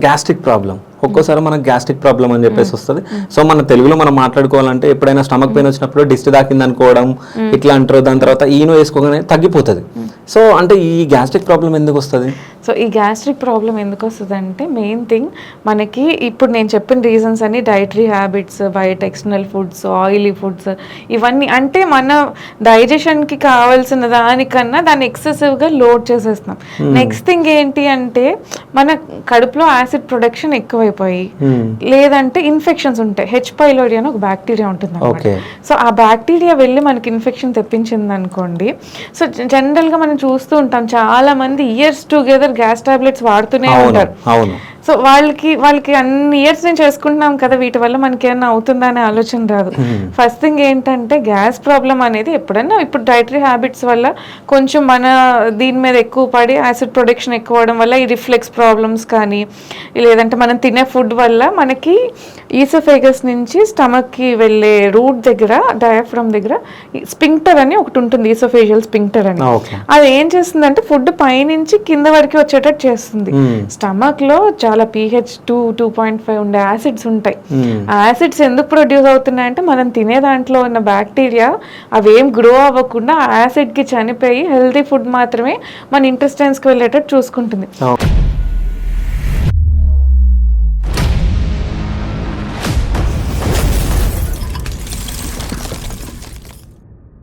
Gastric problem, ఒక్కోసారి మనకు gastric problem అని చెప్పేసి వస్తుంది. సో మన తెలుగులో మనం మాట్లాడుకోవాలంటే ఎప్పుడైనా స్టమక్ పెయిన్ వచ్చినప్పుడు దిష్టి తాకింది అనుకోవడం ఇట్లా అంటారు, దాని తర్వాత ఈనో వేసుకోగానే తగ్గిపోతుంది. సో అంటే ఈ గ్యాస్ట్రిక్ ప్రాబ్లం ఎందుకు వస్తుంది? సో ఈ గ్యాస్ట్రిక్ ప్రాబ్లం ఎందుకు వస్తుంది అంటే మెయిన్ థింగ్ మనకి ఇప్పుడు నేను చెప్పిన రీజన్స్ అన్ని డైటరీ హ్యాబిట్స్, బయట ఎక్స్టర్నల్ ఫుడ్స్, ఆయిలీ ఫుడ్స్, ఇవన్నీ అంటే మన డైజెషన్కి కావాల్సిన దానికన్నా దాన్ని ఎక్సెసివ్గా లోడ్ చేసేస్తున్నాం. నెక్స్ట్ థింగ్ ఏంటి అంటే మన కడుపులో యాసిడ్ ప్రొడక్షన్ ఎక్కువైపోయి లేదంటే ఇన్ఫెక్షన్స్ ఉంటాయి. హెచ్ పైలోరీ అని ఒక బ్యాక్టీరియా ఉంటుంది అన్నమాట. సో ఆ బ్యాక్టీరియా వెళ్ళి మనకి ఇన్ఫెక్షన్ తెప్పించింది అనుకోండి. సో జనరల్గా మనం చూస్తూ ఉంటాం చాలా మంది ఇయర్స్ టుగెదర్ గ్యాస్ టాబ్లెట్స్ వాడుతూనే ఉంటారు. సో వాళ్ళకి అన్ని ఇయర్స్ నేను చేసుకుంటున్నాం కదా, వీటి వల్ల మనకి ఏమన్నా అవుతుందా అనే ఆలోచన రాదు. ఫస్ట్ థింగ్ ఏంటంటే గ్యాస్ ప్రాబ్లం అనేది ఎప్పుడన్నా ఇప్పుడు డైటరీ హ్యాబిట్స్ వల్ల కొంచెం మన దీని మీద ఎక్కువ పడి యాసిడ్ ప్రొడక్షన్ ఎక్కువ అవడం వల్ల ఈ రిఫ్లెక్స్ ప్రాబ్లమ్స్ కానీ లేదంటే మనం తినే ఫుడ్ వల్ల మనకి ఈసోఫేగస్ నుంచి స్టమక్కి వెళ్ళే రూట్ దగ్గర డయాఫ్రమ్ దగ్గర స్పింక్టర్ అని ఒకటి ఉంటుంది, ఈసోఫేజియల్ స్పింక్టర్ అని. అది ఏం చేస్తుందంటే ఫుడ్ పైనుంచి కింద వరకు వచ్చేటట్టు చేస్తుంది. స్టమక్ లో చాలా pH 2.5 ఉండే యాసిడ్స్ ఉంటాయి. ఆ యాసిడ్స్ ఎందుకు ప్రొడ్యూస్ అవుతున్నాయంటే మనం తినే దాంట్లో ఉన్న బ్యాక్టీరియా అవేం గ్రో అవ్వకుండా ఆ యాసిడ్ కి చనిపోయి హెల్తీ ఫుడ్ మాత్రమే మన ఇంటెస్టైన్స్ కి వెళ్ళేటట్టు చూసుకుంటుంది.